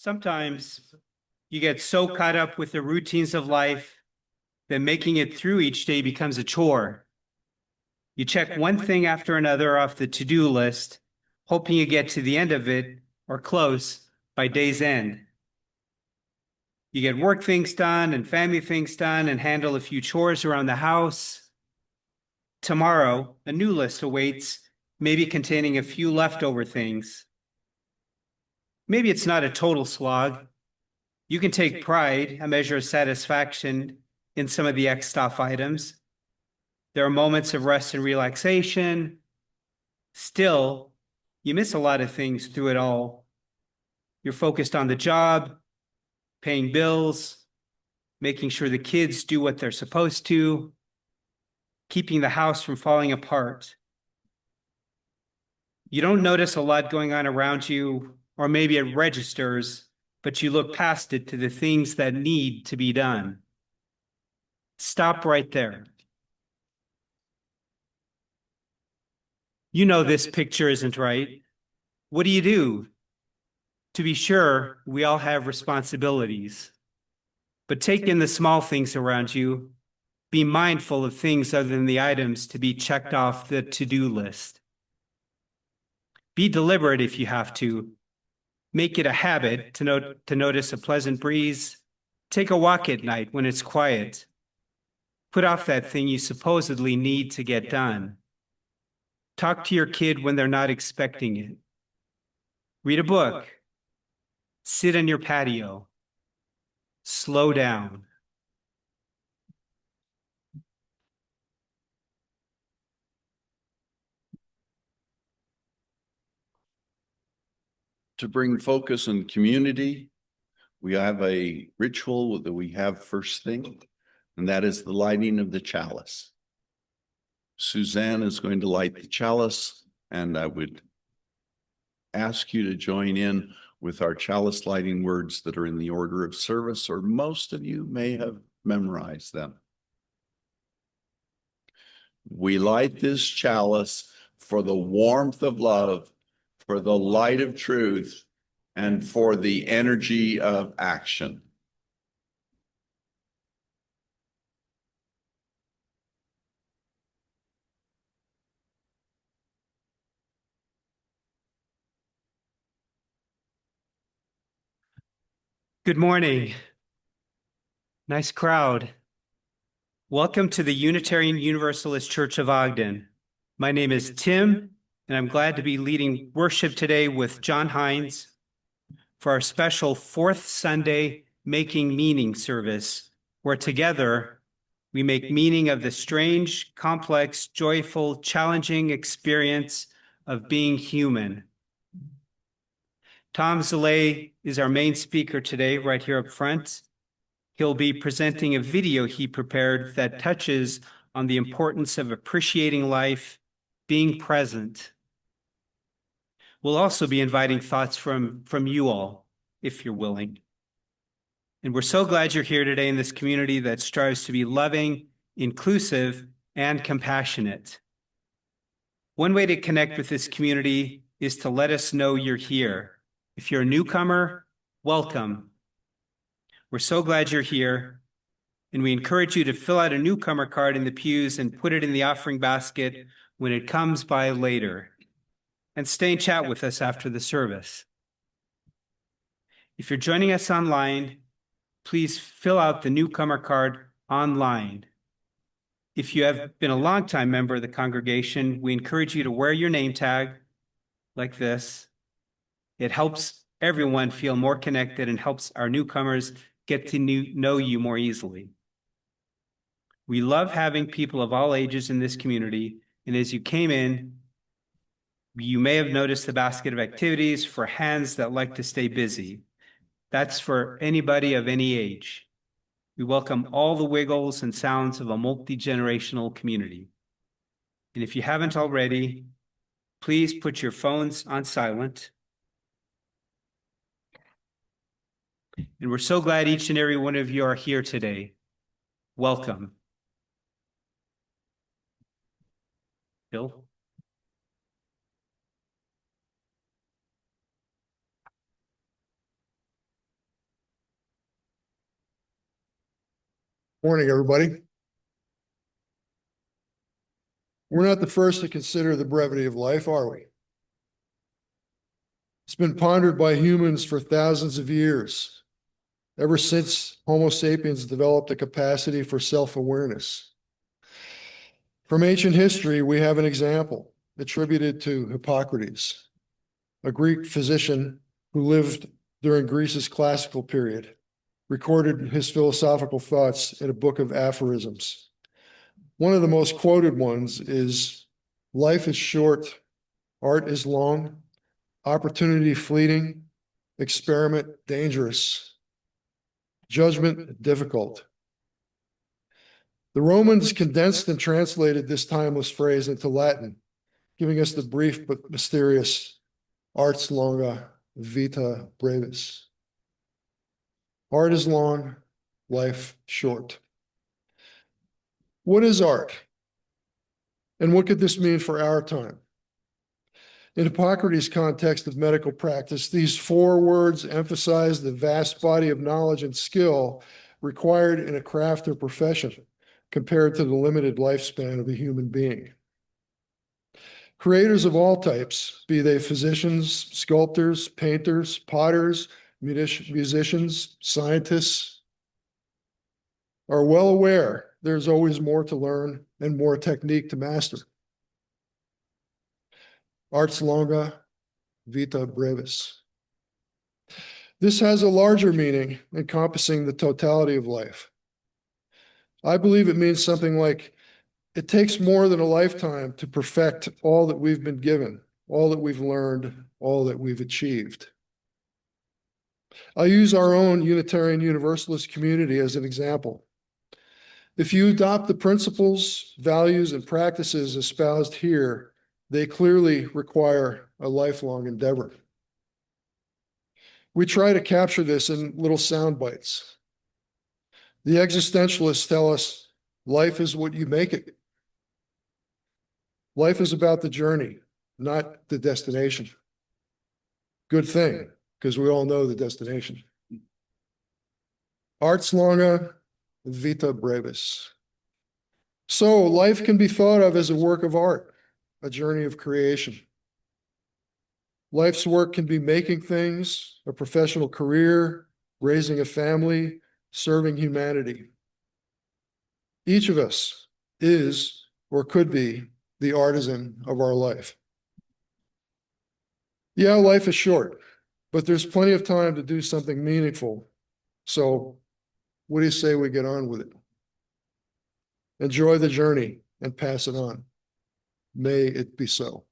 Sometimes you get so caught up with the routines of life that making it through each day becomes a chore. You check one thing after another off the to-do list, hoping you get to the end of it or close by day's end. You get work things done and family things done and handle a few chores around the house. Tomorrow, a new list awaits, maybe containing a few leftover things. Maybe it's not a total slog. You can take pride, a measure of satisfaction in some of the X'd off items. There are moments of rest and relaxation. Still, you miss a lot of things through it all. You're focused on the job, paying bills, making sure the kids do what they're supposed to, keeping the house from falling apart. You don't notice a lot going on around you, or maybe it registers, but you look past it to the things that need to be done. Stop right there. You know this picture isn't right. What do? To be sure, we all have responsibilities. But take in the small things around you. Be mindful of things other than the items to be checked off the to-do list. Be deliberate if you have to. Make it a habit to notice a pleasant breeze. Take a walk at night when it's quiet. Put off that thing you supposedly need to get done. Talk to your kid when they're not expecting it. Read a book. Sit on your patio. Slow down. To bring focus and community, we have a ritual that we have first thing, and that is the lighting of the chalice. Suzanne is going to light the chalice, and I would ask you to join in with our chalice lighting words that are in the order of service, or most of you may have memorized them. We light this chalice for the warmth of love, for the light of truth, and for the energy of action. Good morning. Nice crowd. Welcome to the Unitarian Universalist Church of Ogden. My name is Tim, and I'm glad to be leading worship today with John Hines for our special fourth Sunday Making Meaning service, where together we make meaning of the strange, complex, joyful, challenging experience of being human. Tom Zalay is our main speaker today, right here up front. He'll be presenting a video he prepared that touches on the importance of appreciating life, being present. We'll also be inviting thoughts from you all, if you're willing. And we're so glad you're here today in this community that strives to be loving, inclusive, and compassionate. One way to connect with this community is to let us know you're here. If you're a newcomer, welcome. We're so glad you're here, and we encourage you to fill out a newcomer card in the pews and put it in the offering basket when it comes by later. And stay and chat with us after the service. If you're joining us online, please fill out the newcomer card online. If you have been a longtime member of the congregation, we encourage you to wear your name tag like this. It helps everyone feel more connected and helps our newcomers get to know you more easily. We love having people of all ages in this community, and as you came in, you may have noticed the basket of activities for hands that like to stay busy. That's for anybody of any age. We welcome all the wiggles and sounds of a multi-generational community. And if you haven't already, please put your phones on silent. And we're so glad each and every one of you are here today. Welcome. Bill? Morning, everybody. We're not the first to consider the brevity of life, are we? It's been pondered by humans for thousands of years, ever since Homo sapiens developed a capacity for self-awareness. From ancient history, we have an example attributed to Hippocrates, a Greek physician who lived during Greece's classical period, recorded his philosophical thoughts in a book of aphorisms. One of the most quoted ones is, "Life is short, art is long, opportunity fleeting, experiment dangerous, judgment difficult." The Romans condensed and translated this timeless phrase into Latin, giving us the brief but mysterious ars longa, vita brevis. Art is long, life short. What is art? And what could this mean for our time? In Hippocrates' context of medical practice, these four words emphasize the vast body of knowledge and skill required in a craft or profession compared to the limited lifespan of a human being. Creators of all types, be they physicians, sculptors, painters, potters, musicians, scientists, are well aware there's always more to learn and more technique to master. Ars longa, vita brevis. This has a larger meaning encompassing the totality of life. I believe it means something like, it takes more than a lifetime to perfect all that we've been given, all that we've learned, all that we've achieved. I'll use our own Unitarian Universalist community as an example. If you adopt the principles, values, and practices espoused here, they clearly require a lifelong endeavor. We try to capture this in little sound bites. The existentialists tell us life is what you make it. Life is about the journey, not the destination. Good thing, because we all know the destination. Ars longa, vita brevis. So life can be thought of as a work of art, a journey of creation. Life's work can be making things, a professional career, raising a family, serving humanity. Each of us is or could be the artisan of our life. Yeah, life is short, but there's plenty of time to do something meaningful. So what do you say we get on with it? Enjoy the journey and pass it on. May it be so.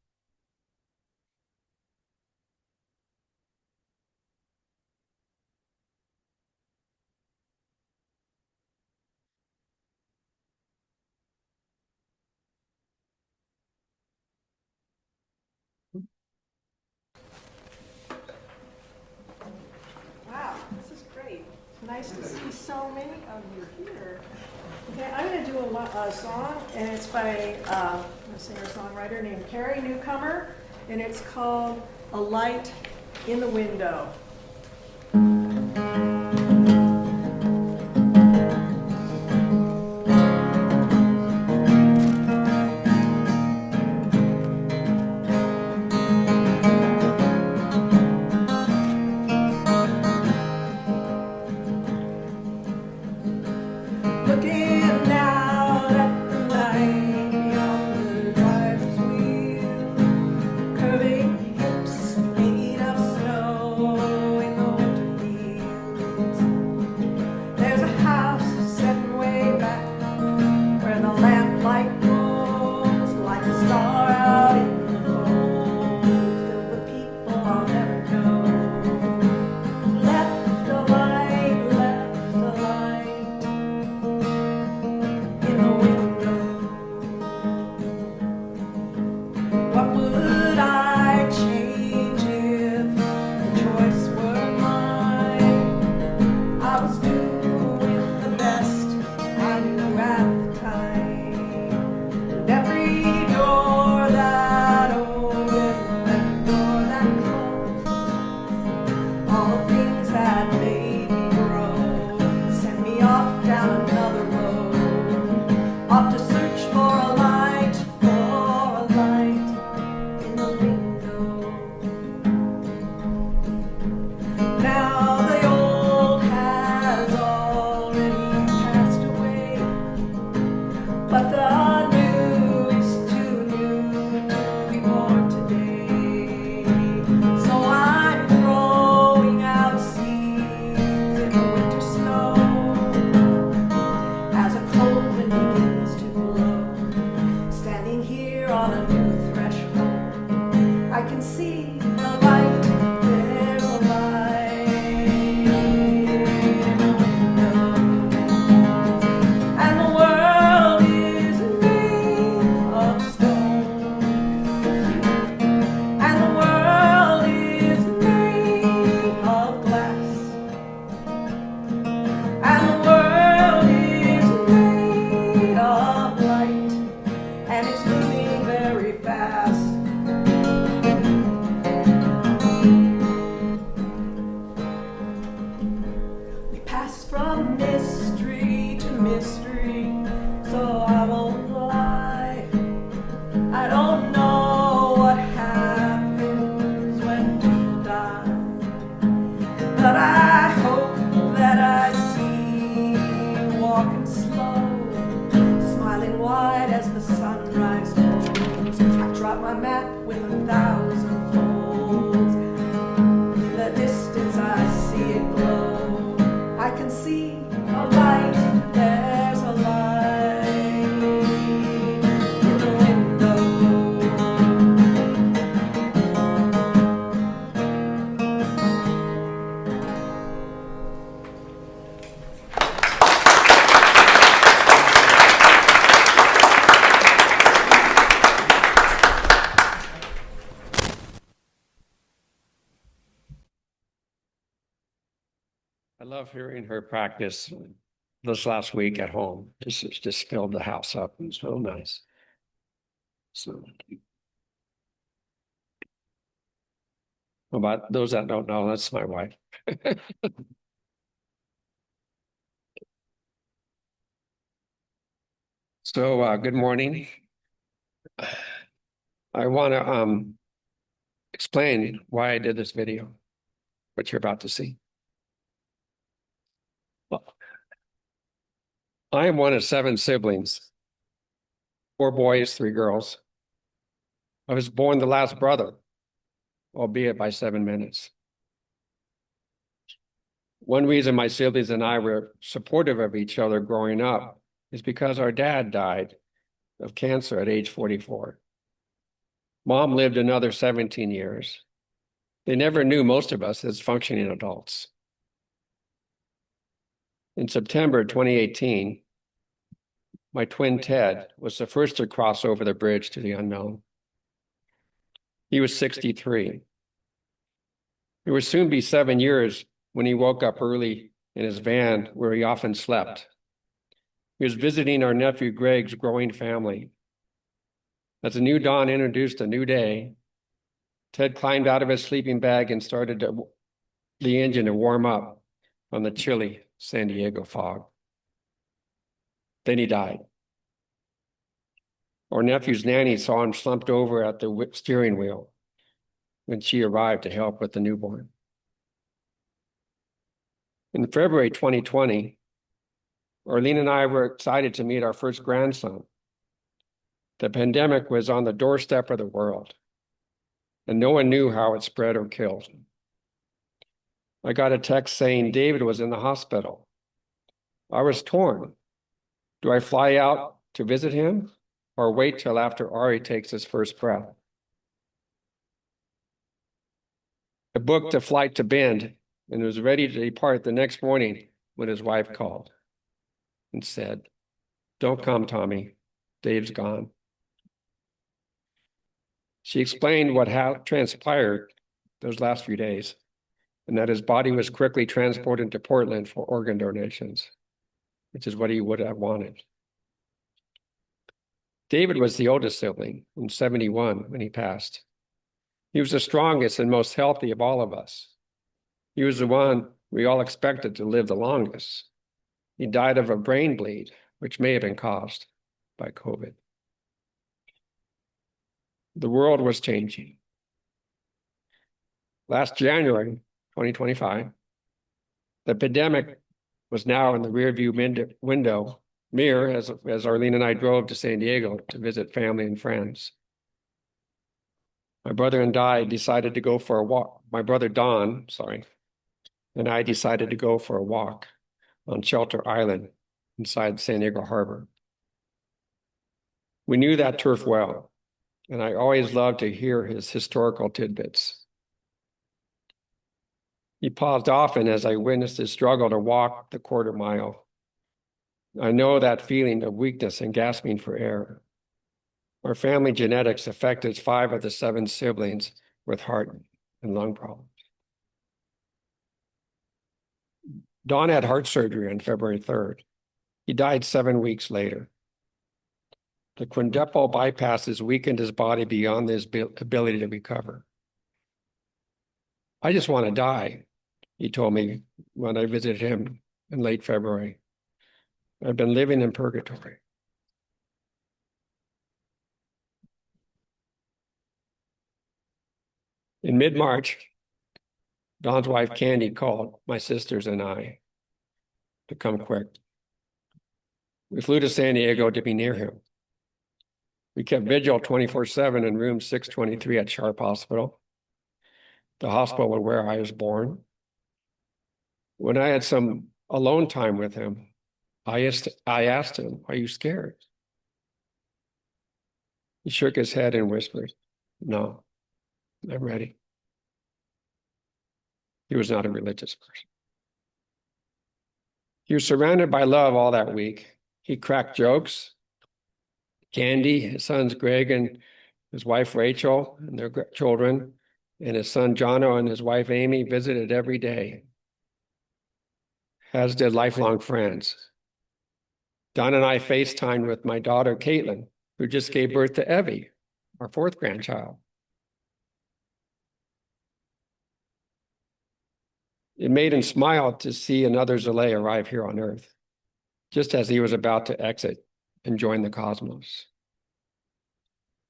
Wow, this is great. Nice to see so many of you here. Okay, I'm going to do a song, and it's by a singer-songwriter named Carrie Newcomer, and it's called "A Light in the Window." Curving hips made of snow. can see a light, there's a light in the window. And the world is made of stone. And the world is made of glass. And the world is made of light. And it's moving very fast. We pass from mystery to mystery, so I won't lie. I don't know what happens when we die, but I hope that I see you walking slow, smiling wide as the sunrise goes. I drop my map with 1,000 folds. In the distance I see it glow. I can see a light, there's a light in the window. I love hearing her practice this last week at home. Just filled the house up. It was so nice. So, about those that don't know, that's my wife. So, good morning. I want to explain why I did this video, what you're about to see. Well, I am one of 7 siblings, 4 boys, 3 girls. I was born the last brother, albeit by 7 minutes. One reason my siblings and I were supportive of each other growing up is because our dad died of cancer at age 44. Mom lived another 17 years. They never knew most of us as functioning adults. In September 2018, my twin Ted was the first to cross over the bridge to the unknown. He was 63. It would soon be 7 years when he woke up early in his van where he often slept. He was visiting our nephew Greg's growing family. As a new dawn introduced a new day, Ted climbed out of his sleeping bag and started the engine to warm up on the chilly San Diego fog. Then he died. Our nephew's nanny saw him slumped over at the steering wheel when she arrived to help with the newborn. In February 2020, Arlene and I were excited to meet our first grandson. The pandemic was on the doorstep of the world, and no one knew how it spread or killed. I got a text saying David was in the hospital. I was torn. Do I fly out to visit him or wait till after Ari takes his first breath? I booked a flight to Bend and was ready to depart the next morning when his wife called and said, "Don't come, Tommy. Dave's gone." She explained what transpired those last few days, and that his body was quickly transported to Portland for organ donations, which is what he would have wanted. David was the oldest sibling, and 71 when he passed. He was the strongest and most healthy of all of us. He was the one we all expected to live the longest. He died of a brain bleed, which may have been caused by COVID. The world was changing. Last January, 2025, the pandemic was now in the rearview mirror as Arlene and I drove to San Diego to visit family and friends. My brother and I decided to go for a walk. My brother Don, and I decided to go for a walk on Shelter Island inside San Diego Harbor. We knew that turf well. and I always loved to hear his historical tidbits. He paused often as I witnessed his struggle to walk the quarter mile. I know that feeling of weakness and gasping for air. Our family genetics affected 5 of the 7 siblings with heart and lung problems. Don had heart surgery on February 3rd. He died 7 weeks later. The quadruple bypasses weakened his body beyond his ability to recover. I just want to die, he told me when I visited him in late February. I've been living in purgatory. In mid-March, Don's wife Candy called my sisters and I to come quick. We flew to San Diego to be near him. We kept vigil 24/7 in room 623 at Sharp Hospital, the hospital where I was born. When I had some alone time with him, I asked him, "Are you scared?" He shook his head and whispered, "No, I'm ready." He was not a religious person. He was surrounded by love all that week. He cracked jokes. Candy, his sons Greg and his wife Rachel and their children, and his son Jono and his wife Amy visited every day, as did lifelong friends. Don and I FaceTimed with my daughter Caitlin, who just gave birth to Evie, our 4th grandchild. It made him smile to see another Zaleh arrive here on Earth, just as he was about to exit and join the cosmos.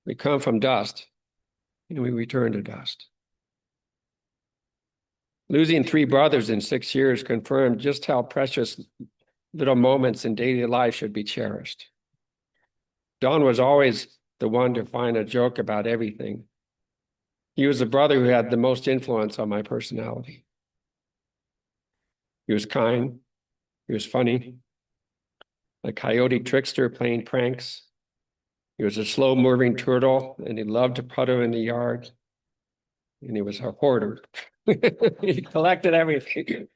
We come from dust, and we return to dust. Losing 3 brothers in 6 years confirmed just how precious little moments in daily life should be cherished. Don was always the one to find a joke about everything. He was the brother who had the most influence on my personality. He was kind, he was funny, a coyote trickster playing pranks. He was a slow-moving turtle, and he loved to putter in the yard. And he was a hoarder. He collected everything,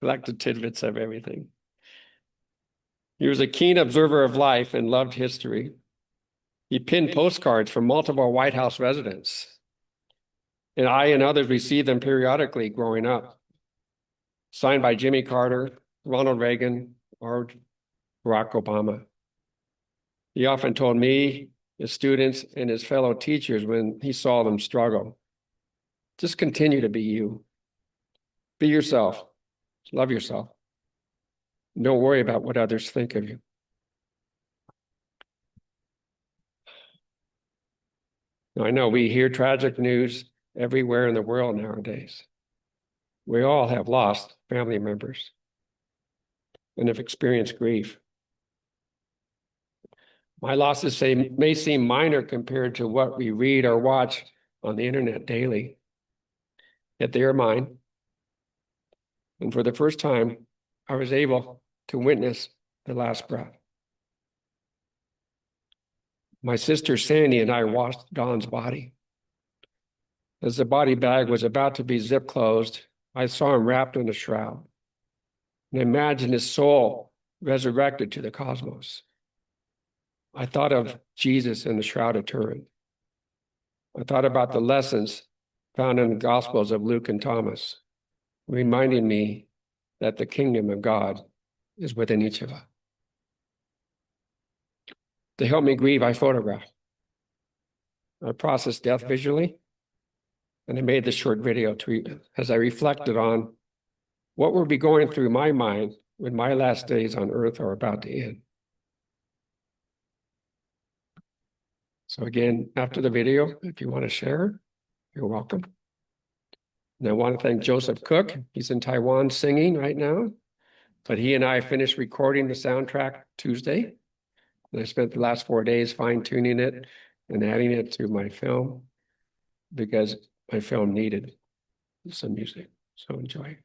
collected tidbits of everything. He was a keen observer of life and loved history. He pinned postcards from multiple White House residents, and I and others received them periodically growing up, signed by Jimmy Carter, Ronald Reagan, or Barack Obama. He often told me, his students, and his fellow teachers when he saw them struggle, "Just continue to be you. Be yourself. Love yourself. Don't worry about what others think of you." Now, I know we hear tragic news everywhere in the world nowadays. We all have lost family members and have experienced grief. My losses may seem minor compared to what we read or watch on the internet daily, yet they are mine. And for the first time, I was able to witness the last breath. My sister Sandy and I washed Don's body. As the body bag was about to be zip closed, I saw him wrapped in a shroud and imagined his soul resurrected to the cosmos. I thought of Jesus in the Shroud of Turin. I thought about the lessons found in the Gospels of Luke and Thomas, reminding me that the kingdom of God is within each of us. To help me grieve, I photographed. I processed death visually, and I made this short video as I reflected on what would be going through my mind when my last days on earth are about to end. So again, after the video, if you want to share, you're welcome. And I want to thank Joseph Cook. He's in Taiwan singing right now, but he and I finished recording the soundtrack Tuesday. And I spent the last 4 days fine-tuning it and adding it to my film because my film needed some music. So enjoy.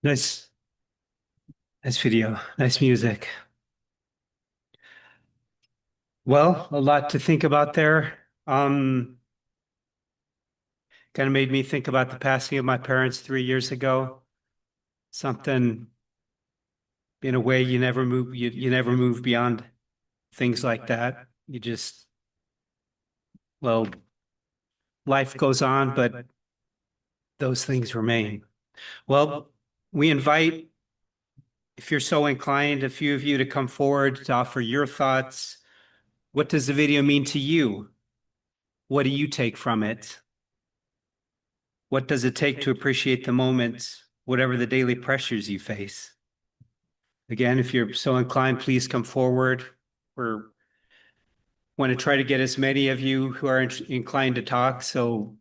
Nice, nice video, nice music. Well, a lot to think about there. Kind of made me think about the passing of my parents 3 years ago. Something, in a way, you never move beyond things like that. You just, well, life goes on, but those things remain. Well, we invite, if you're so inclined, a few of you to come forward to offer your thoughts. What does the video mean to you? What do you take from it? What does it take to appreciate the moment, whatever the daily pressures you face? Again, if you're so inclined, please come forward. We want to try to get as many of you who are inclined to talk. So,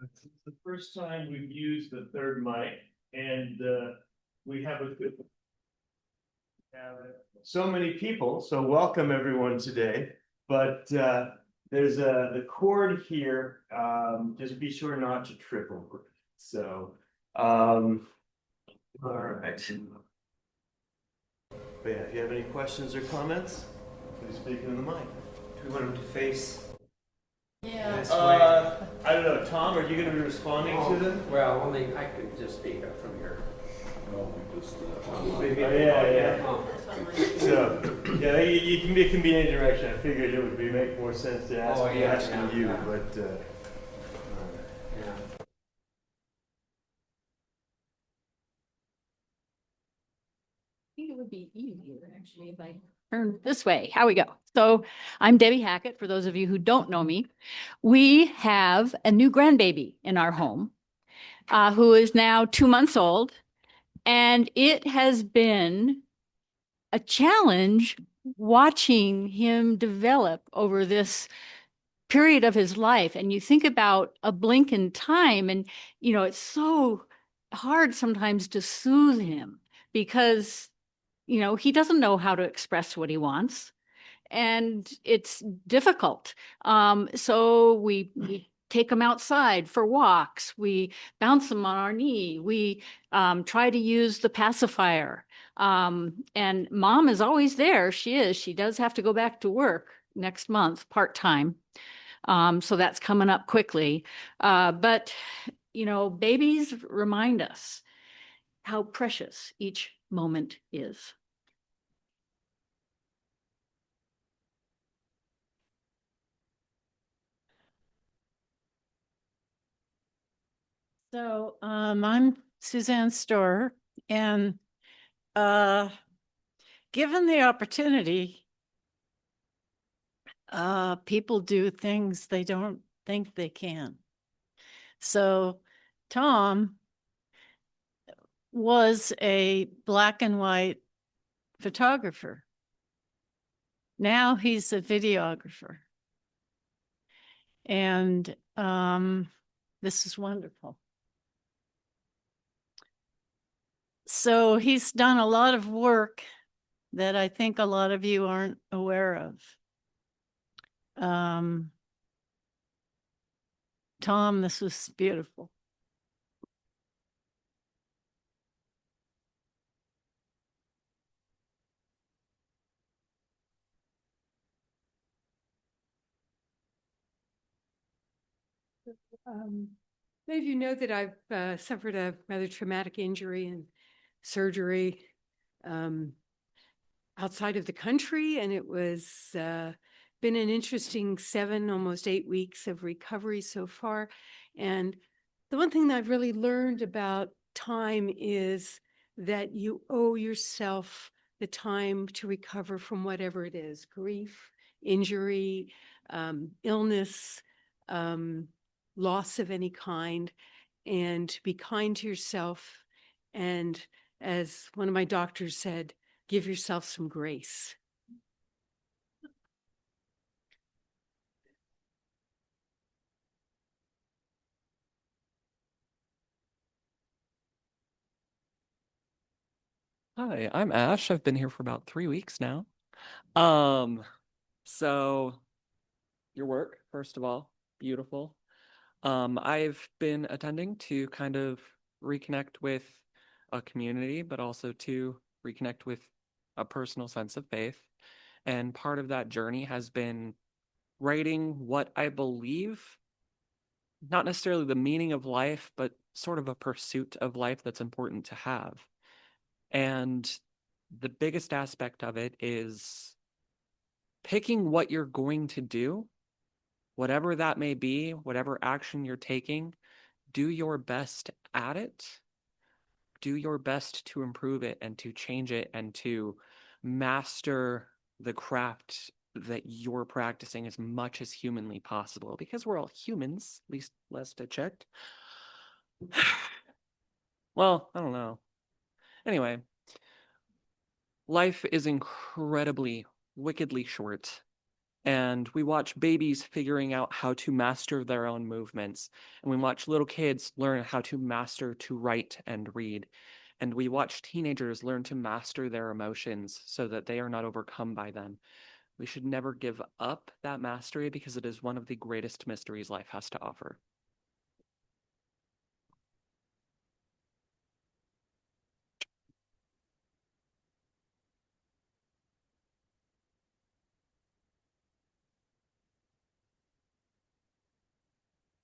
It's the first time we've used the third mic, and we have so many people. So welcome everyone today. But there's the cord here. Just be sure not to trip over it. So, all right. But yeah, if you have any questions or comments, please speak into the mic. do we want them to face? Yeah. This way? I don't know, Tom, are you going to be responding to them? Well, only I could just speak up from here. Yeah. Oh. So, yeah, it can be any direction. I figured it would make more sense to ask asking you, yeah. but Yeah. I think it would be easier actually if I turn this way. How we go. So I'm Debbie Hackett. For those of you who don't know me, we have a new grandbaby in our home who is now 2 months old. And it has been a challenge watching him develop over this period of his life. And you think about a blink in time, and, you know, it's so hard sometimes to soothe him because, you know, he doesn't know how to express what he wants. And it's difficult. So we take him outside for walks. We bounce him on our knee. We try to use the pacifier. And mom is always there. She is. She does have to go back to work next month, part-time. So that's coming up quickly. But, you know, babies remind us how precious each moment is. So I'm Suzanne Storer, and given the opportunity, people do things they don't think they can. So Tom was a black and white photographer. Now he's a videographer. And this is wonderful. So he's done a lot of work that I think a lot of you aren't aware of. Tom, this was beautiful. Many of you know that I've suffered a rather traumatic injury and surgery outside of the country, and it was been an interesting 7, almost 8 weeks of recovery so far. And the one thing that I've really learned about time is that you owe yourself the time to recover from whatever it is: grief, injury, illness, loss of any kind, and be kind to yourself. And as one of my doctors said, give yourself some grace. Hi, I'm Ash. I've been here for about 3 weeks now. So your work, first of all, beautiful. I've been attending to kind of reconnect with a community, but also to reconnect with a personal sense of faith. And part of that journey has been writing what I believe, not necessarily the meaning of life, but sort of a pursuit of life that's important to have. And the biggest aspect of it is picking what you're going to do, whatever that may be, whatever action you're taking, do your best at it. Do your best to improve it and to change it and to master the craft that you're practicing as much as humanly possible, because we're all humans, at least last I checked. Well, I don't know. Anyway, life is incredibly, wickedly short. And we watch babies figuring out how to master their own movements. And we watch little kids learn how to master to write and read. And we watch teenagers learn to master their emotions so that they are not overcome by them. We should never give up that mastery because it is one of the greatest mysteries life has to offer.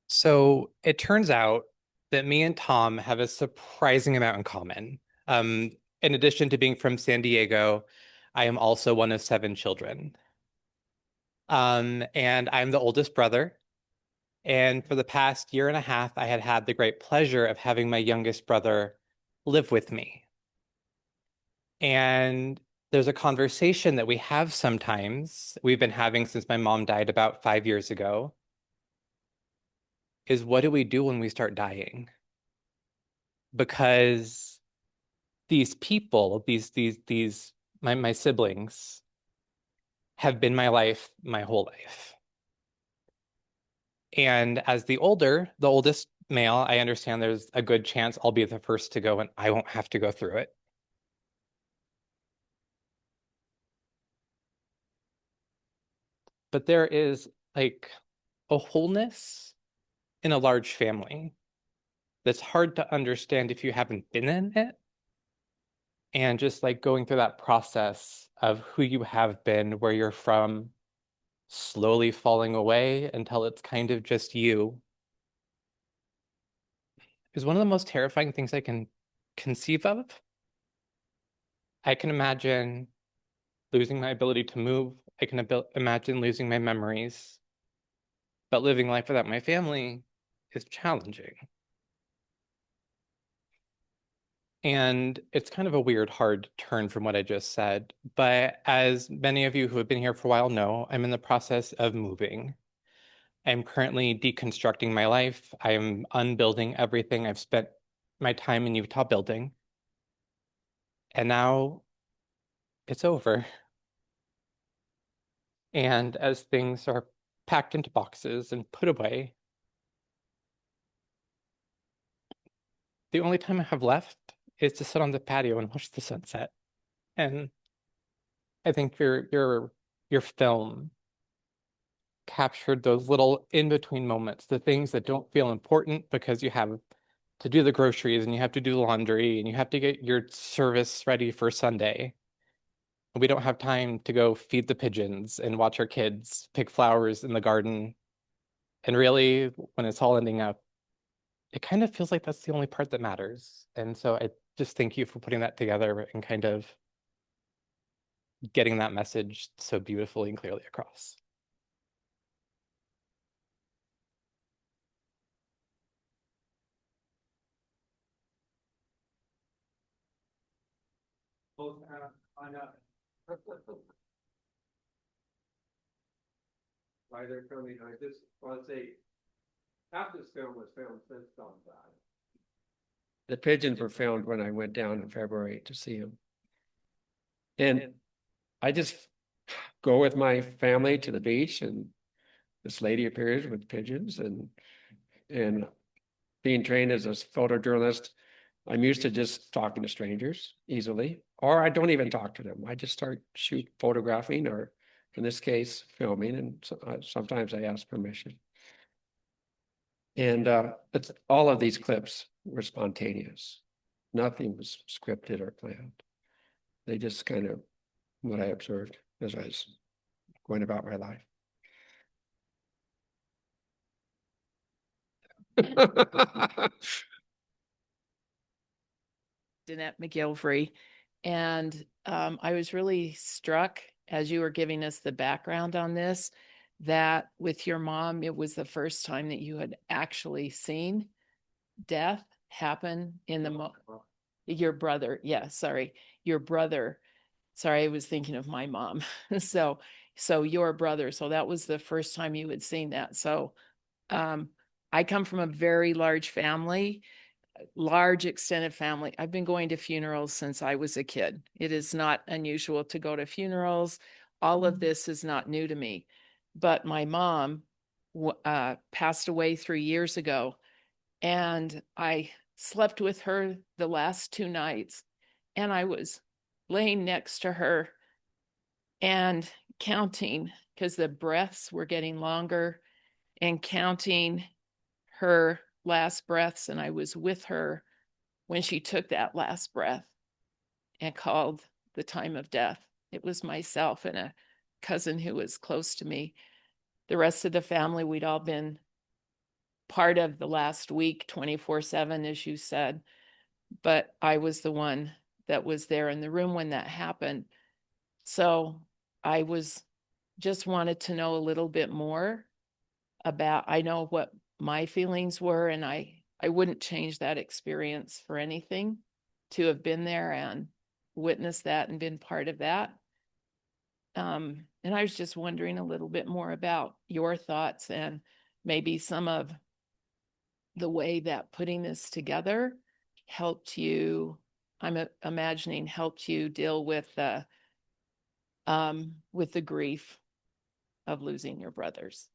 So it turns out that me and Tom have a surprising amount in common. In addition to being from San Diego, I am also one of 7 children. And I'm the oldest brother. And for the past year and a half, I had had the great pleasure of having my youngest brother live with me. And there's a conversation that we have sometimes, we've been having since my mom died about 5 years ago, is what do we do when we start dying? Because these people, my siblings have been my life my whole life. And as the oldest male, I understand there's a good chance I'll be the first to go and I won't have to go through it. But there is like a wholeness in a large family that's hard to understand if you haven't been in it. And just like going through that process of who you have been, where you're from, slowly falling away until it's kind of just you, is one of the most terrifying things I can conceive of. I can imagine losing my ability to move. I can imagine losing my memories. But living life without my family is challenging. And it's kind of a weird, hard turn from what I just said. But as many of you who have been here for a while know, I'm in the process of moving. I'm currently deconstructing my life. I'm unbuilding everything I've spent my time in Utah building. And now it's over. And as things are packed into boxes and put away, the only time I have left is to sit on the patio and watch the sunset. And I think your film captured those little in-between moments, the things that don't feel important because you have to do the groceries and you have to do the laundry and you have to get your service ready for Sunday. We don't have time to go feed the pigeons and watch our kids pick flowers in the garden. And really, when it's all ending up, it kind of feels like that's the only part that matters. And so I just thank you for putting that together and kind of getting that message so beautifully and clearly across. Why they're filming, I just want to say, half this film was filmed since Don died. The pigeons were filmed when I went down in February to see him. And I just go with my family to the beach and this lady appears with pigeons and being trained as a photojournalist, I'm used to just talking to strangers easily, or I don't even talk to them. I just start photographing, or in this case, filming, and sometimes I ask permission. And it's all of these clips were spontaneous. Nothing was scripted or planned. They just kind of what I observed as I was going about my life. Danette McGilvery. And I was really struck as you were giving us the background on this, that with your mom, it was the first time that you had actually seen death happen in the your brother. Yeah, sorry. Your brother. Sorry, I was thinking of my mom. So your brother. So that was the first time you had seen that. So I come from a very large family, large extended family. I've been going to funerals since I was a kid. It is not unusual to go to funerals. All of this is not new to me. But my mom passed away 3 years ago, and I slept with her the last 2 nights, and I was laying next to her and counting, because the breaths were getting longer, and counting her last breaths. And I was with her when she took that last breath and called the time of death. It was myself and a cousin who was close to me. The rest of the family, we'd all been part of the last week, 24/7, as you said. But I was the one that was there in the room when that happened. So I just wanted to know a little bit more about, I know what my feelings were, and I wouldn't change that experience for anything, to have been there and witnessed that and been part of that. And I was just wondering a little bit more about your thoughts and maybe some of the way that putting this together helped you, I'm imagining helped you deal with the grief of losing your brothers.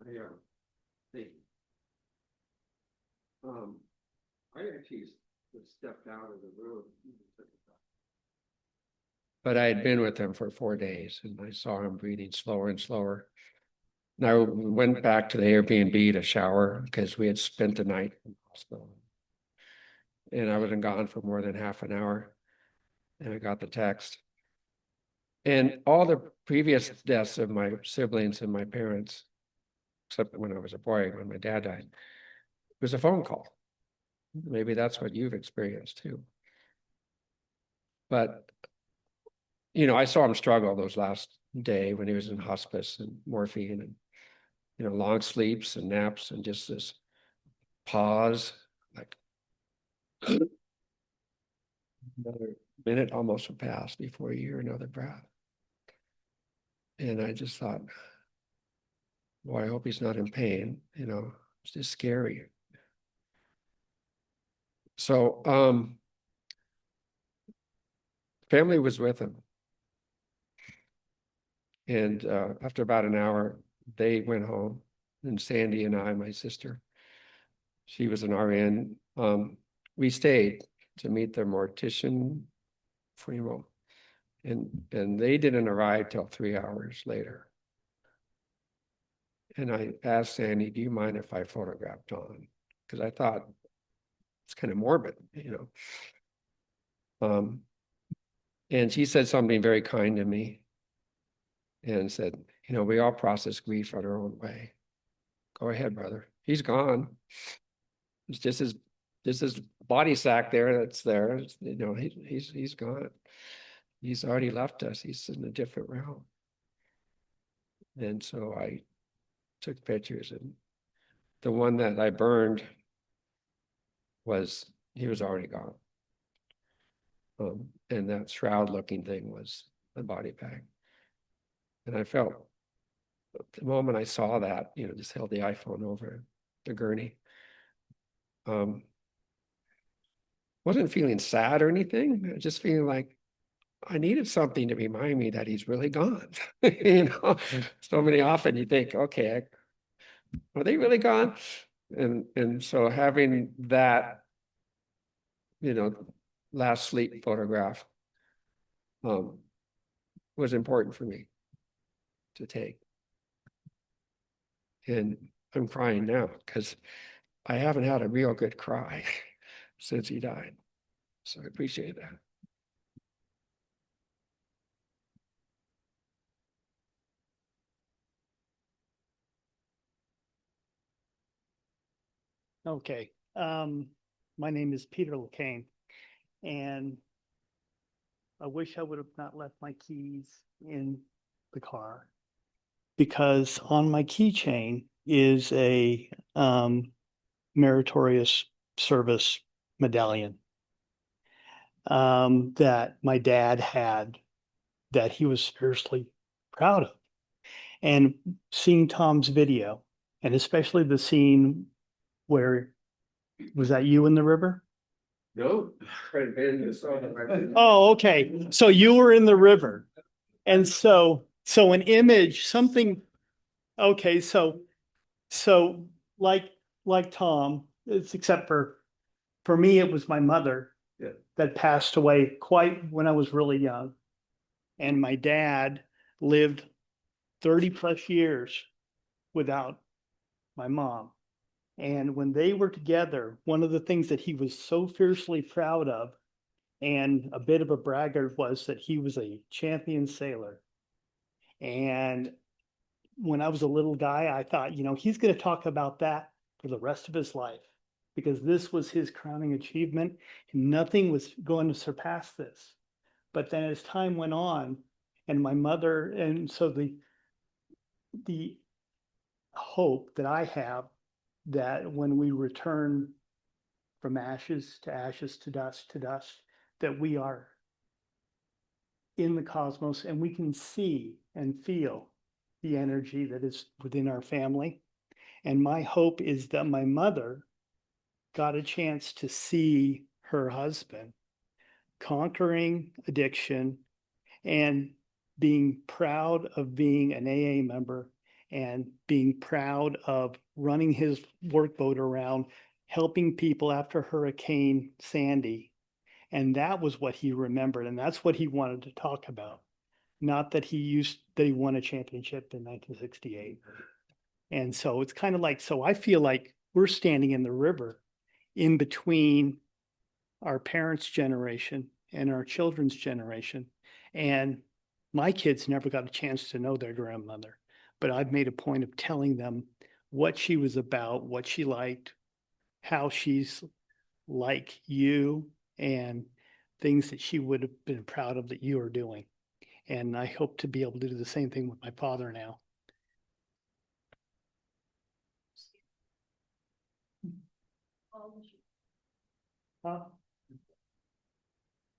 I actually stepped out of the room. But I had been with him for 4 days, and I saw him breathing slower and slower. And I went back to the Airbnb to shower because we had spent the night in the hospital. And I wasn't gone for more than half an hour. And I got the text. And all the previous deaths of my siblings and my parents, except when I was a boy, when my dad died, it was a phone call. Maybe that's what you've experienced too. But, you know, I saw him struggle those last day when he was in hospice and morphine and, you know, long sleeps and naps and just this pause, like another minute almost would pass before you hear another breath. And I just thought, boy, I hope he's not in pain. You know, it's just scary. So, family was with him. And after about an hour, they went home. And Sandy and I, my sister, she was an RN, we stayed to meet their mortician, Fremo. And they didn't arrive till 3 hours later. And I asked Sandy, do you mind if I photograph Don? Because I thought it's kind of morbid, you know. And she said something very kind to me and said, you know, we all process grief in our own way. Go ahead, brother. He's gone. It's just his body sack there that's there. It's, you know, he's gone. He's already left us. He's in a different realm. And so I took pictures, and the one that I burned he was already gone. And that shroud looking thing was the body bag. And I felt the moment I saw that, you know, just held the iPhone over the gurney. Wasn't feeling sad or anything. Just feeling like I needed something to remind me that he's really gone. You know, so many often you think, okay, are they really gone? And so having that, you know, last sleep photograph was important for me to take. And I'm crying now because I haven't had a real good cry since he died. So I appreciate that. Okay, my name is Peter LeCain, and I wish I would have not left my keys in the car because on my keychain is a meritorious service medallion that my dad had that he was fiercely proud of. And seeing Tom's video, and especially the scene where was that you in the river? No. Oh, okay. So you were in the river. And so an image, something, okay, so like Tom, it's except for me, it was my mother that passed away quite when I was really young. And my dad lived 30 plus years without my mom. And when they were together, one of the things that he was so fiercely proud of and a bit of a braggart was that he was a champion sailor. And when I was a little guy, I thought, he's going to talk about that for the rest of his life because this was his crowning achievement. And nothing was going to surpass this. But then as time went on, and my mother, and so the hope that I have that when we return from ashes to dust, that we are in the cosmos and we can see and feel the energy that is within our family. And my hope is that my mother got a chance to see her husband conquering addiction and being proud of being an AA member and being proud of running his workboat around, helping people after Hurricane Sandy. And that was what he remembered. And that's what he wanted to talk about. Not that he won a championship in 1968. And so it's kind of like, so I feel like we're standing in the river in between our parents' generation and our children's generation. And my kids never got a chance to know their grandmother, but I've made a point of telling them what she was about, what she liked, how she's like you, and things that she would have been proud of that you are doing. And I hope to be able to do the same thing with my father now. Huh?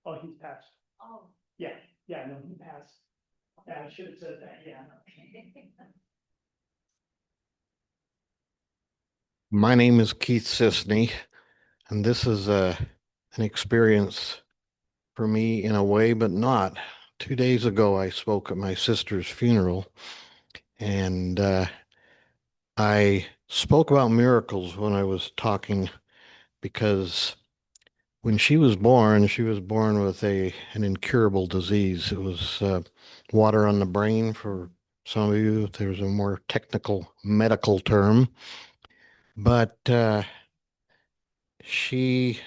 Oh, he's passed. Oh. Yeah, no, he passed. Yeah, I should have said that, yeah. My name is Keith Sisney, and this is an experience for me in a way, but not. 2 days ago, I spoke at my sister's funeral, and I spoke about miracles when I was talking because when she was born with an incurable disease. It was water on the brain for some of you. There's a more technical medical term, but she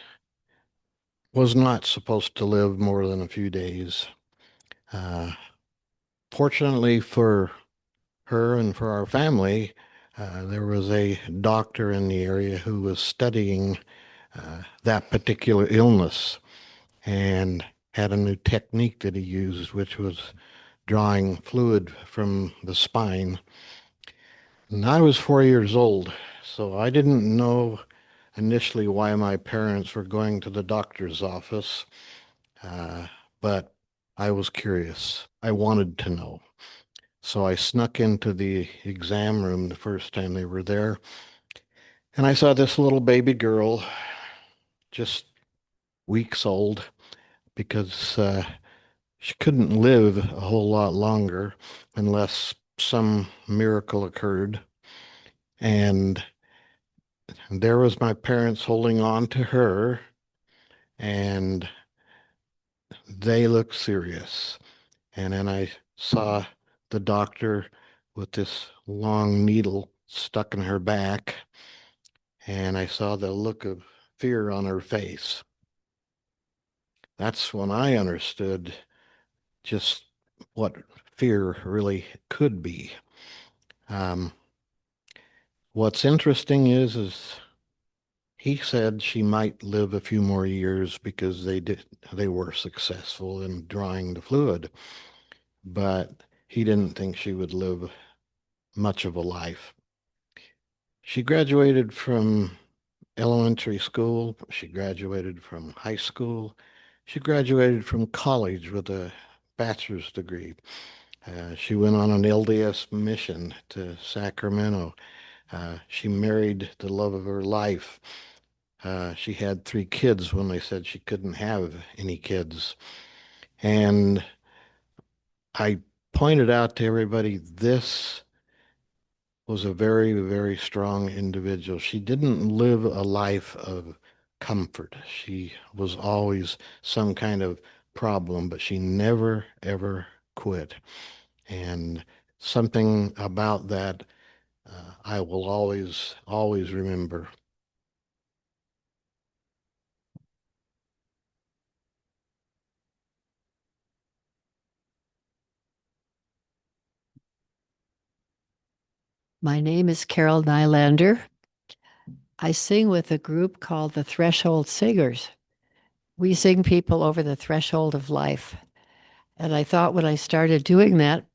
was not supposed to live more than a few days. Fortunately for her and for our family, there was a doctor in the area who was studying that particular illness and had a new technique that he used, which was drawing fluid from the spine. And I was 4 years old, so I didn't know initially why my parents were going to the doctor's office, but I was curious. I wanted to know. So I snuck into the exam room the first time they were there, and I saw this little baby girl, just weeks old, because she couldn't live a whole lot longer unless some miracle occurred. And there was my parents holding on to her, and they looked serious. And then I saw the doctor with this long needle stuck in her back, and I saw the look of fear on her face. That's when I understood just what fear really could be. What's interesting is he said she might live a few more years because they were successful in drawing the fluid, but he didn't think she would live much of a life. She graduated from elementary school. She graduated from high school. She graduated from college with a bachelor's degree. She went on an LDS mission to Sacramento. She married the love of her life. She had 3 kids when they said she couldn't have any kids. And I pointed out to everybody, this was a very, very strong individual. She didn't live a life of comfort. She was always some kind of problem, but she never, ever quit. And something about that I will always, always remember. My name is Carol Nylander. I sing with a group called the Threshold Singers. We sing people over the threshold of life. And I thought when I started doing that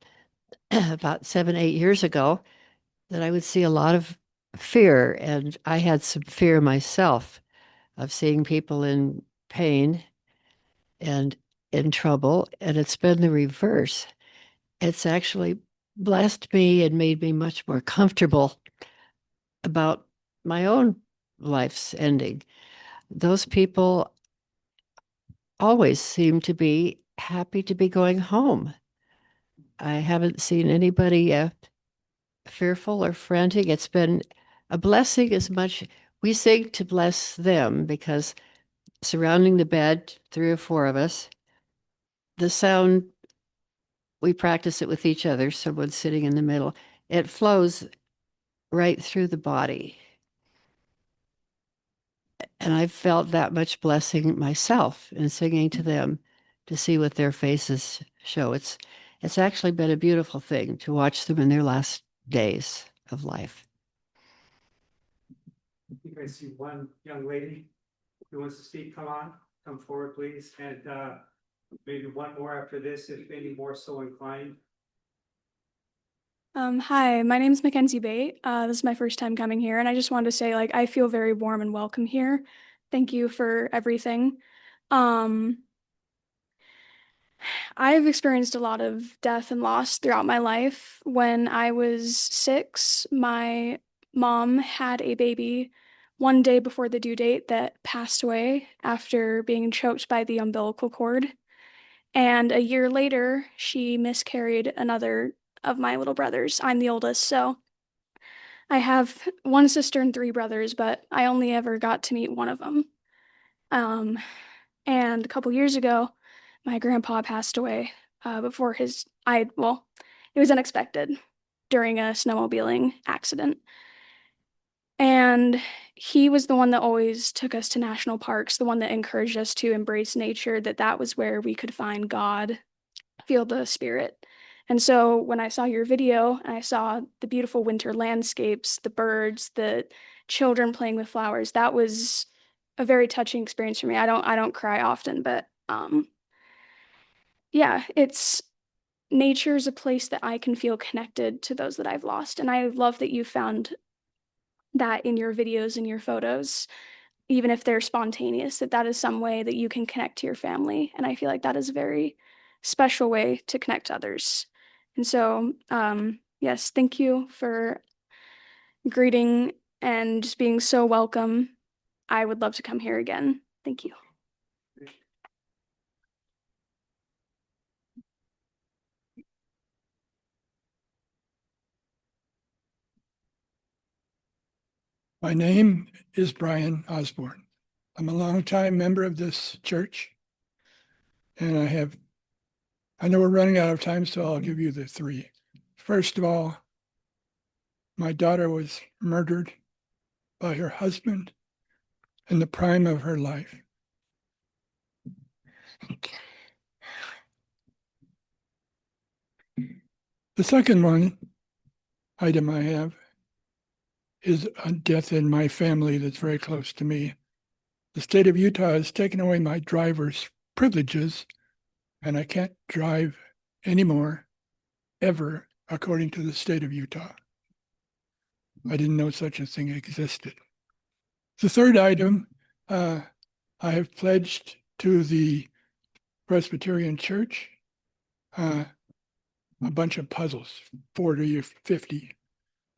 about 7, 8 years ago, that I would see a lot of fear. And I had some fear myself of seeing people in pain and in trouble. And it's been the reverse. It's actually blessed me and made me much more comfortable about my own life's ending. Those people always seem to be happy to be going home. I haven't seen anybody fearful or frantic. It's been a blessing as much. We sing to bless them because surrounding the bed, 3 or 4 of us, the sound, we practice it with each other, someone sitting in the middle, it flows right through the body. And I've felt that much blessing myself in singing to them to see what their faces show. It's actually been a beautiful thing to watch them in their last days of life. I think I see one young lady who wants to speak. Come forward, please. And maybe one more after this, if any more so inclined. Hi, my name is Mackenzie Bate. This is my first time coming here, and I just wanted to say, I feel very warm and welcome here. Thank you for everything. I've experienced a lot of death and loss throughout my life. When I was 6, my mom had a baby one day before the due date that passed away after being choked by the umbilical cord. And a year later, she miscarried another of my little brothers. I'm the oldest, so I have 1 sister and 3 brothers, but I only ever got to meet one of them. And a couple years ago, my grandpa passed away before it was unexpected during a snowmobiling accident. And he was the one that always took us to national parks, the one that encouraged us to embrace nature, that was where we could find God, feel the spirit. And so when I saw your video and I saw the beautiful winter landscapes, the birds, the children playing with flowers, that was a very touching experience for me. I don't cry often, but yeah, nature is a place that I can feel connected to those that I've lost. And I love that you found that in your videos and your photos, even if they're spontaneous, that is some way that you can connect to your family. And I feel like that is a very special way to connect to others. And so, yes, thank you for greeting and just being so welcome. I would love to come here again. Thank you. My name is Brian Osborne. I'm a longtime member of this church. And I know we're running out of time, so I'll give you the 3. First of all, my daughter was murdered by her husband in the prime of her life. The second item I have is a death in my family that's very close to me. The state of Utah has taken away my driver's privileges, and I can't drive anymore, ever, according to the state of Utah. I didn't know such a thing existed. The third item, I have pledged to the Presbyterian Church a bunch of puzzles, 40 or 50.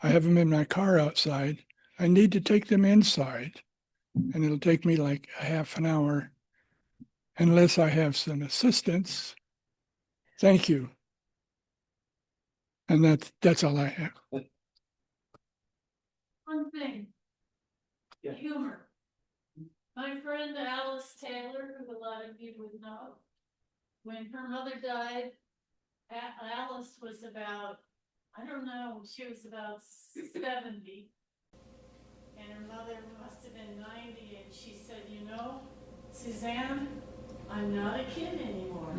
I have them in my car outside. I need to take them inside, and it'll take me like a half an hour unless I have some assistance. Thank you. And that's all I have. One thing. Humor. My friend Alice Taylor, who a lot of you would know, when her mother died, Alice was about, I don't know, she was about 70. And her mother must have been 90. And she said, you know, Suzanne, I'm not a kid anymore.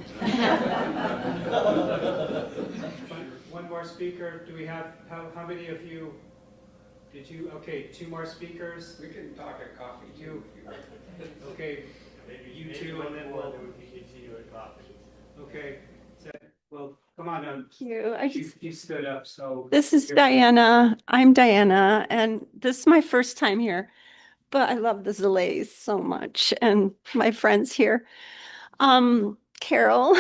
One more speaker. Do we have, how many of you, did you, okay, 2 more speakers? We can talk at coffee. You, okay, you two, and then we'll continue at coffee. Okay, so, well, come on, Thank you. you stood up, so. This is Diana. I'm Diana, and this is my first time here, but I love the Zalays so much and my friends here. Carol,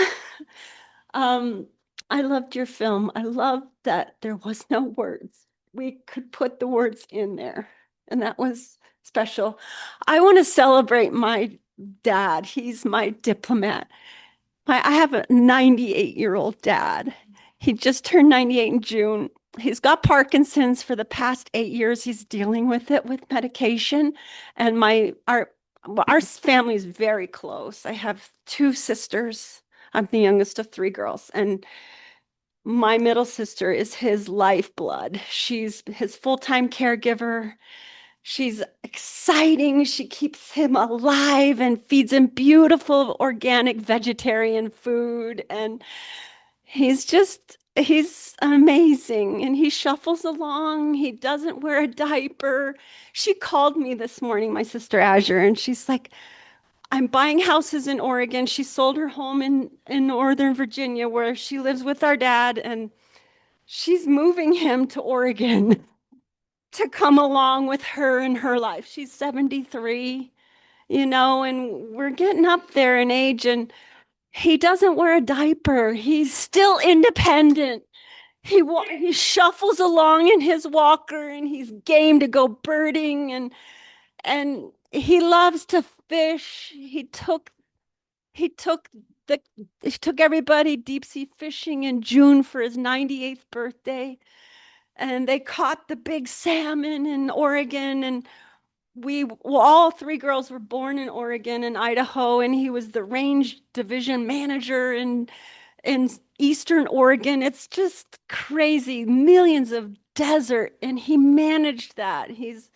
I loved your film. I loved that there was no words. We could put the words in there, and that was special. I want to celebrate my dad. He's my diplomat. I have a 98-year-old dad. He just turned 98 in June. He's got Parkinson's. For the past 8 years. He's dealing with it with medication. And our family is very close. I have 2 sisters. I'm the youngest of 3 girls. And my middle sister is his lifeblood. She's his full-time caregiver. She's exciting. She keeps him alive and feeds him beautiful organic vegetarian food. And he's amazing. And he shuffles along. He doesn't wear a diaper. She called me this morning, my sister Azure, and she's like, I'm buying houses in Oregon. She sold her home in Northern Virginia where she lives with our dad, and she's moving him to Oregon to come along with her in her life. She's 73, and we're getting up there in age, and he doesn't wear a diaper. He's still independent. He shuffles along in his walker, and he's game to go birding, and he loves to fish. He took everybody deep sea fishing in June for his 98th birthday. And they caught the big salmon in Oregon. And all 3 girls were born in Oregon and Idaho. And he was the range division manager in Eastern Oregon. It's just crazy, millions of desert. And he managed that. He's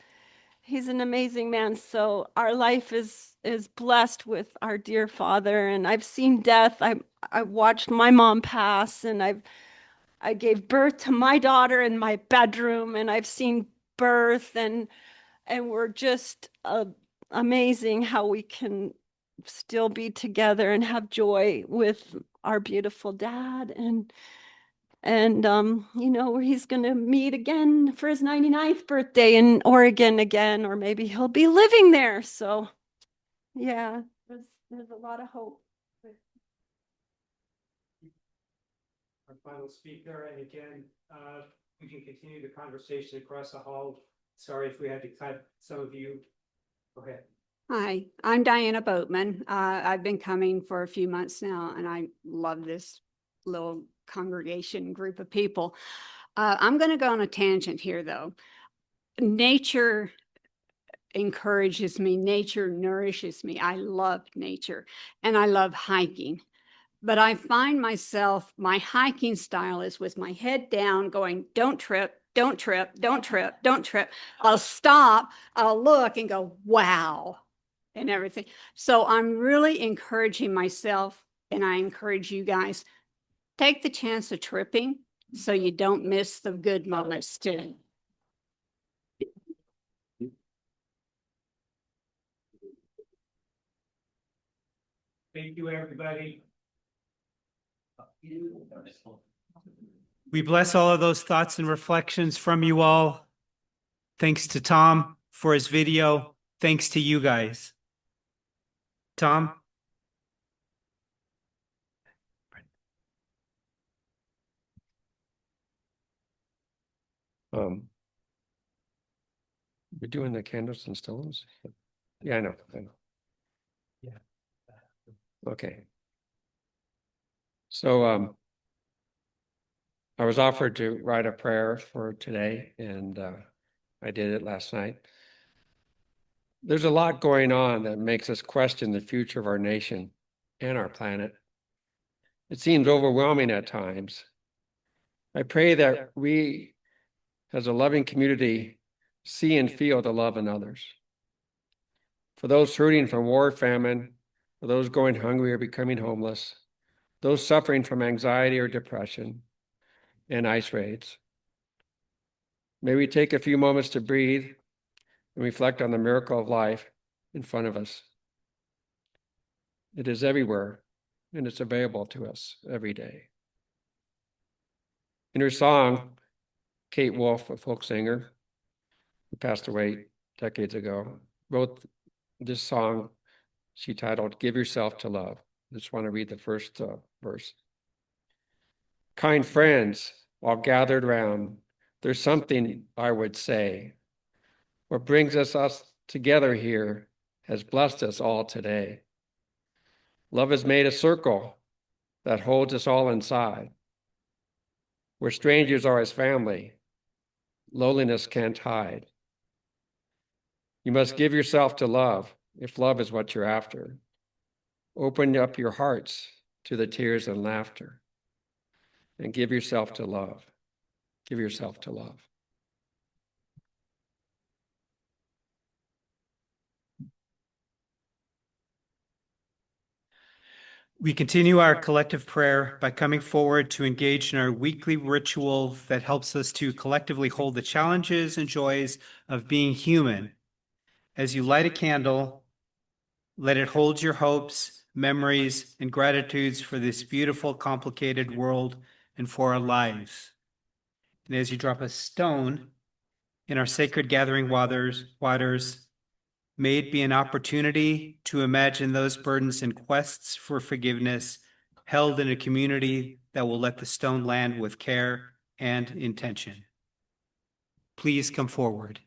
an amazing man. So our life is blessed with our dear father. And I've seen death. I watched my mom pass, and I gave birth to my daughter in my bedroom, and I've seen birth, and we're just amazing how we can still be together and have joy with our beautiful dad. And where he's going to meet again for his 99th birthday in Oregon again, or maybe he'll be living there. So yeah, there's a lot of hope. Our final speaker, and again, we can continue the conversation across the hall. Sorry if we had to cut some of you. Go ahead. Hi, I'm Diana Boatman. I've been coming for a few months now, and I love this little congregation group of people. I'm going to go on a tangent here, though. Nature encourages me. Nature nourishes me. I love nature, and I love hiking. But I find myself, my hiking style is with my head down going, don't trip, don't trip, don't trip, don't trip. I'll stop, I'll look and go, wow, and everything. So I'm really encouraging myself, and I encourage you guys, take the chance of tripping so you don't miss the good moments too. Thank you, everybody. We bless all of those thoughts and reflections from you all. Thanks to Tom for his video. Thanks to you guys. Tom? We're doing the candles and stones? Yeah, I know. Yeah. Okay. So I was offered to write a prayer for today, and I did it last night. There's a lot going on that makes us question the future of our nation and our planet. It seems overwhelming at times. I pray that we, as a loving community, see and feel the love in others. For those hurting from war, famine, for those going hungry or becoming homeless, those suffering from anxiety or depression, and ICE raids. May we take a few moments to breathe and reflect on the miracle of life in front of us. It is everywhere, and it's available to us every day. In her song, Kate Wolf, a folk singer who passed away decades ago, wrote this song she titled, Give Yourself to Love. I just want to read the first verse. Kind friends, all gathered round, there's something I would say. What brings us together here has blessed us all today. Love has made a circle that holds us all inside. Where strangers are as family, loneliness can't hide. You must give yourself to love if love is what you're after. Open up your hearts to the tears and laughter and give yourself to love. Give yourself to love. We continue our collective prayer by coming forward to engage in our weekly ritual that helps us to collectively hold the challenges and joys of being human. As you light a candle, let it hold your hopes, memories, and gratitudes for this beautiful, complicated world and for our lives. And as you drop a stone in our sacred gathering waters, may it be an opportunity to imagine those burdens and quests for forgiveness held in a community that will let the stone land with care and intention. Please come forward.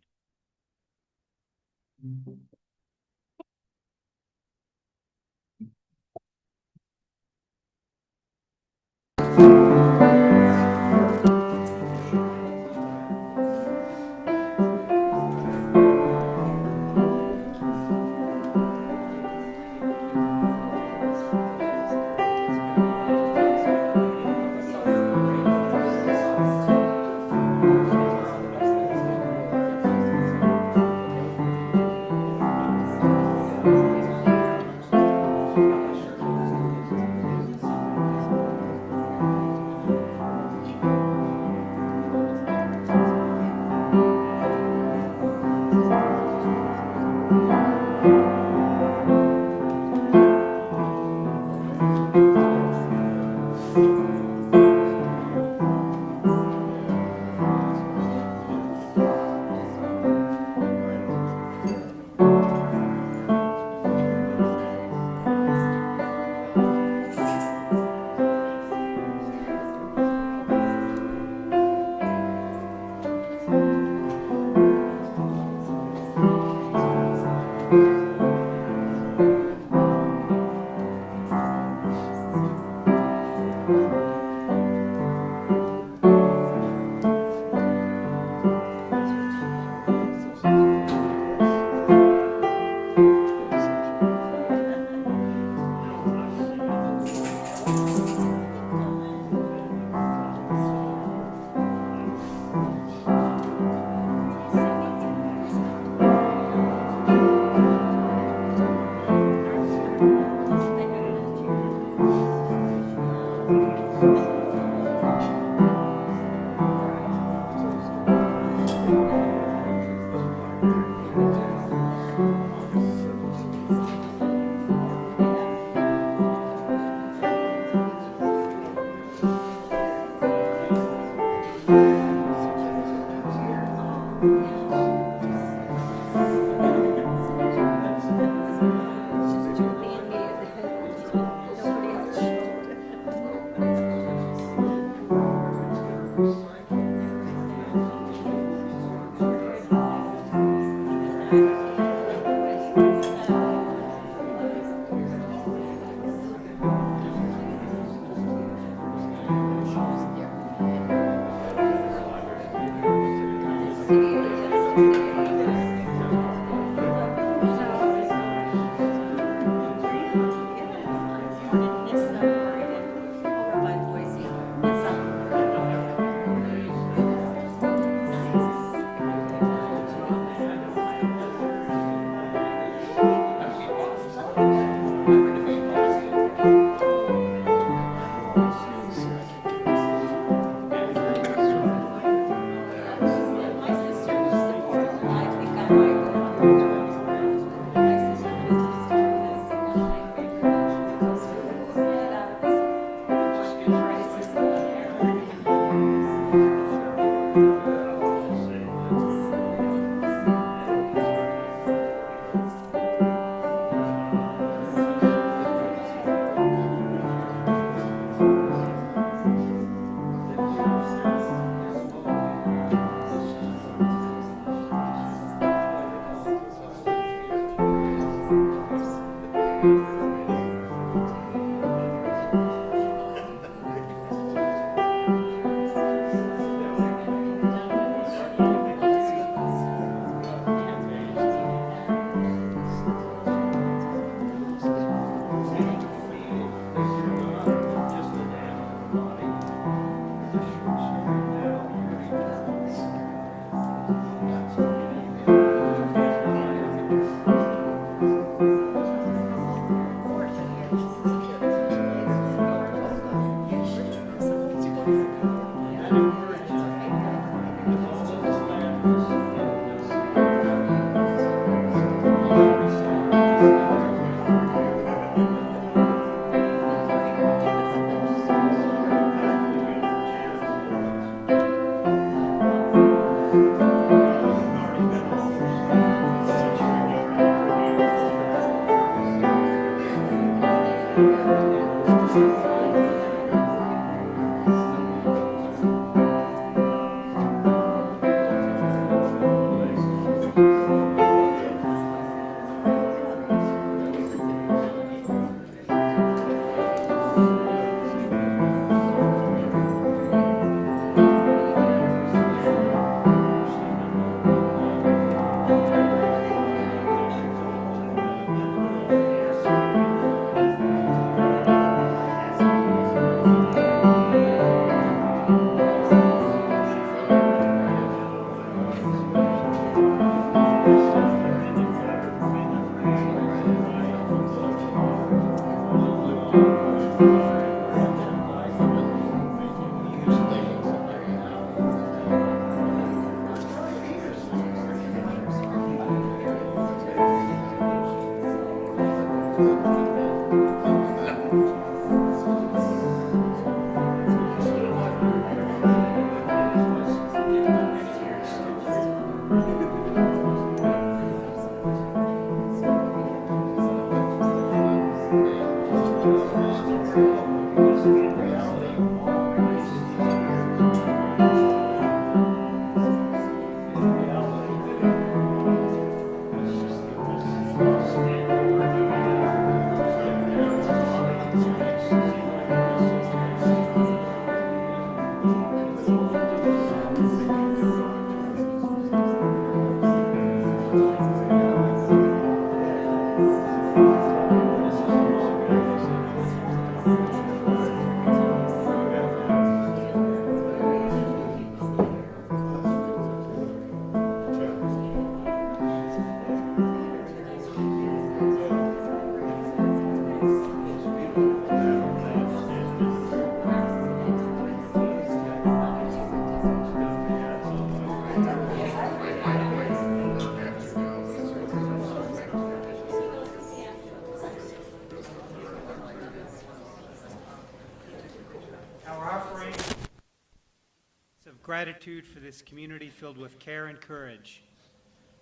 gratitude for this community filled with care and courage,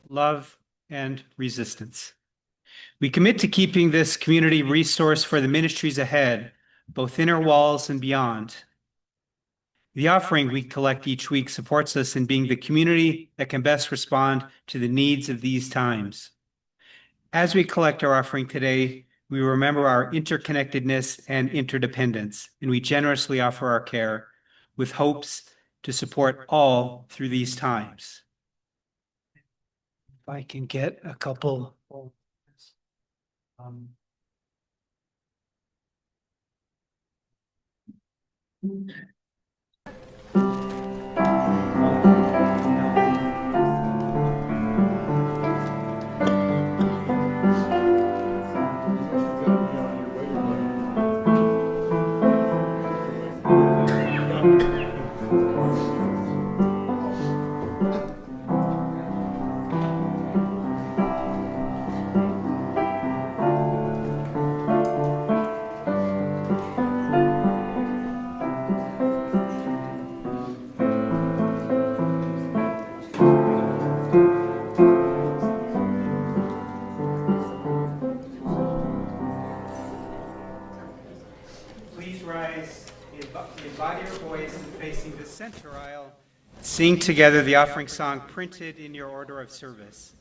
love and resistance. We commit to keeping this community resource for the ministries ahead, both inner walls and beyond. The offering we collect each week supports us in being the community that can best respond to the needs of these times. As we collect our offering today, we remember our interconnectedness and interdependence, and we generously offer our care with hopes to support all through these times. If I can get a couple. Please rise in body or voice and facing the center aisle. Sing together the offering song printed in your order of service.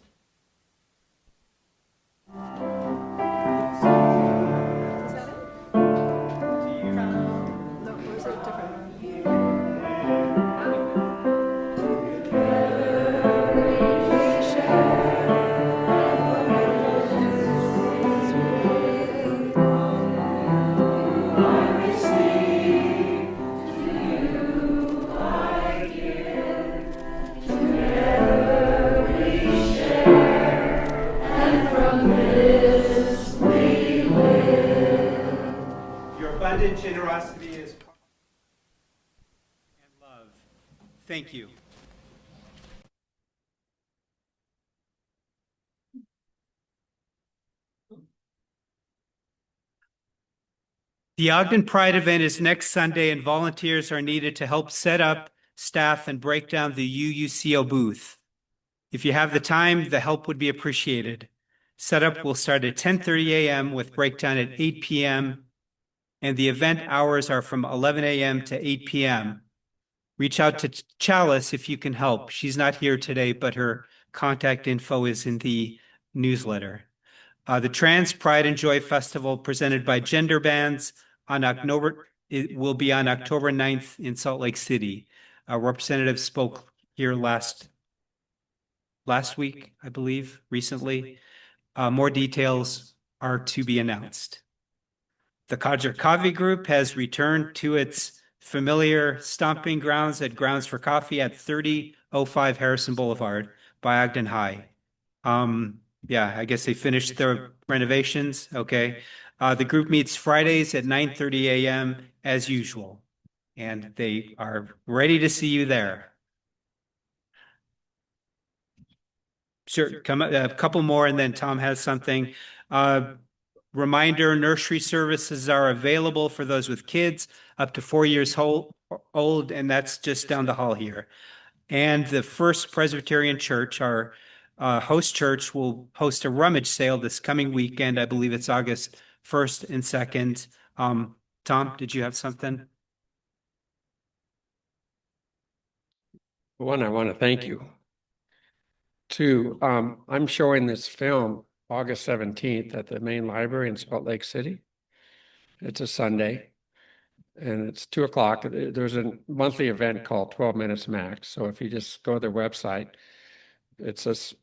Abundant generosity is and love. Thank you. The Ogden Pride event is next Sunday, and volunteers are needed to help set up, staff, and break down the UUCO booth. If you have the time, the help would be appreciated. Setup will start at 10:30 a.m. with breakdown at 8 p.m. and the event hours are from 11 a.m. to 8 p.m. Reach out to Chalice if you can help. She's not here today, but her contact info is in the newsletter. The Trans Pride and Joy Festival presented by Gender Bands it will be on October 9th in Salt Lake City. A representative spoke here last week, I believe, recently. More details are to be announced. The Codger Coffee Group has returned to its familiar stomping grounds at Grounds for Coffee at 3005 Harrison Boulevard by Ogden High. Yeah, I guess they finished their renovations. Okay. The group meets Fridays at 9:30 a.m. as usual, and they are ready to see you there. Sure, come a couple more, and then Tom has something. Reminder, nursery services are available for those with kids up to 4 years old, and that's just down the hall here. And the First Presbyterian Church, our host church, will host a rummage sale this coming weekend. I believe it's August 1st and 2nd. Tom, did you have something? One, I want to thank you. Two, I'm showing this film August 17th at the main library in Salt Lake City. It's a Sunday and it's 2:00. There's a monthly event called 12 Minutes Max. So if you just go to their website, it's just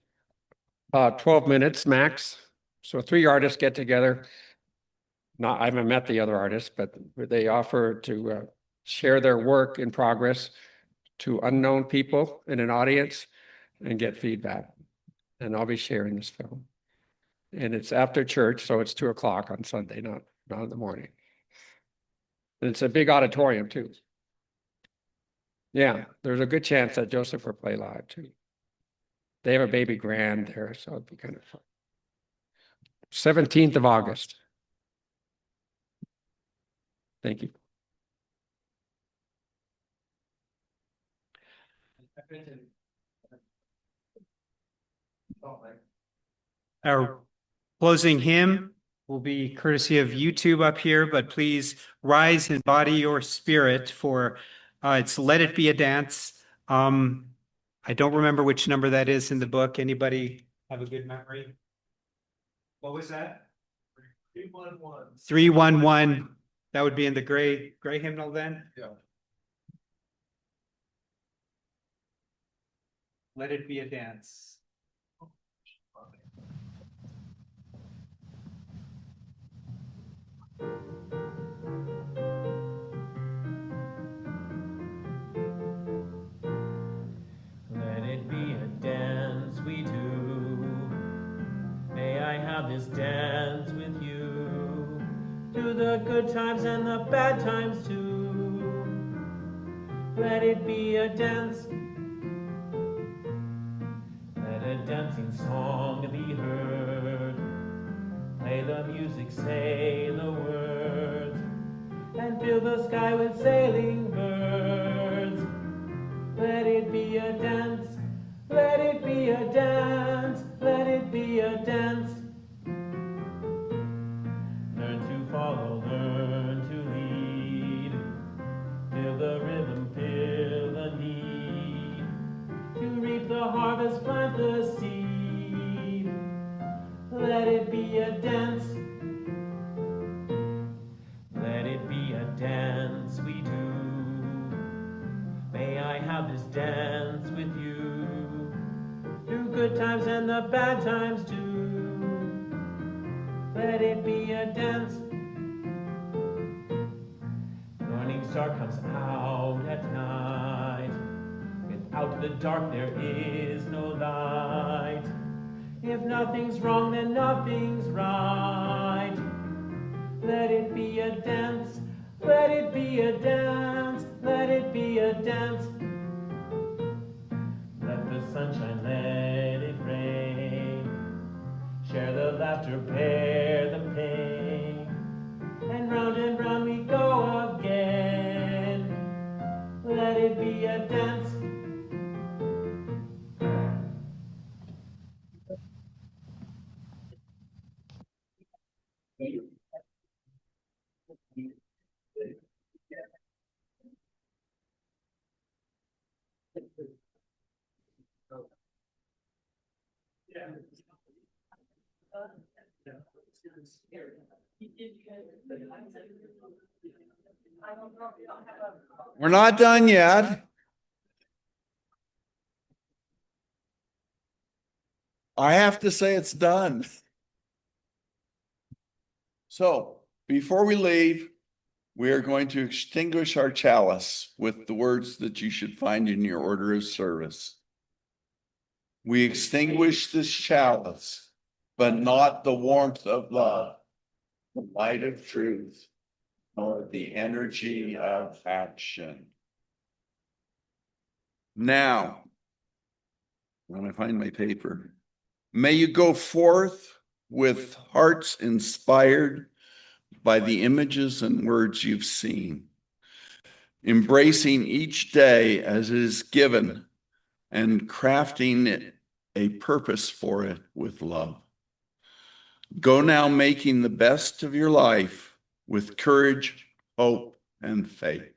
12 minutes max. So 3 artists get together. I haven't met the other artists, but they offer to share their work in progress to unknown people in an audience and get feedback. And I'll be sharing this film. And it's after church, so it's 2:00 on Sunday, not in the morning. And it's a big auditorium too. Yeah, there's a good chance that Joseph will play live too. They have a baby grand there, so it'd be kind of fun. 17th of August. Thank you. Our closing hymn will be courtesy of YouTube up here, but please rise in body or spirit for it's Let It Be a Dance. I don't remember which number that is in the book. Anybody have a good memory? What was that? 311. 311. That would be in the gray hymnal then? Yeah. Let it be a dance. Let it be a dance we do. May I have this dance with you, through the good times and the bad times too. Let it be a dance. Let a dancing song be heard. Play the music, say the words, and fill the sky with sailing birds. Let it be a dance, let it be a dance, let it be a dance. Learn to follow, learn to lead. Feel the rhythm, feel the need. To reap the harvest, plant the seed. Let it be a dance. Let it be a dance we do. May I have this dance with you, through good times and the bad times too. Let it be a dance. Morning star comes out at night. Without the dark there is no light. If nothing's wrong, then nothing's right. Let it be a dance. Let it be a dance. Let it be a dance. Let the sunshine, let it rain. Share the laughter, bear the pain. And round we go again. Let it be a dance. We're not done yet. I have to say it's done. So before we leave, we are going to extinguish our chalice with the words that you should find in your order of service. We extinguish this chalice, but not the warmth of love, the light of truth, nor the energy of action. Now, when I find my paper, may you go forth with hearts inspired by the images and words you've seen, embracing each day as it is given and crafting it a purpose for it with love. Go now making the best of your life with courage, hope, and faith.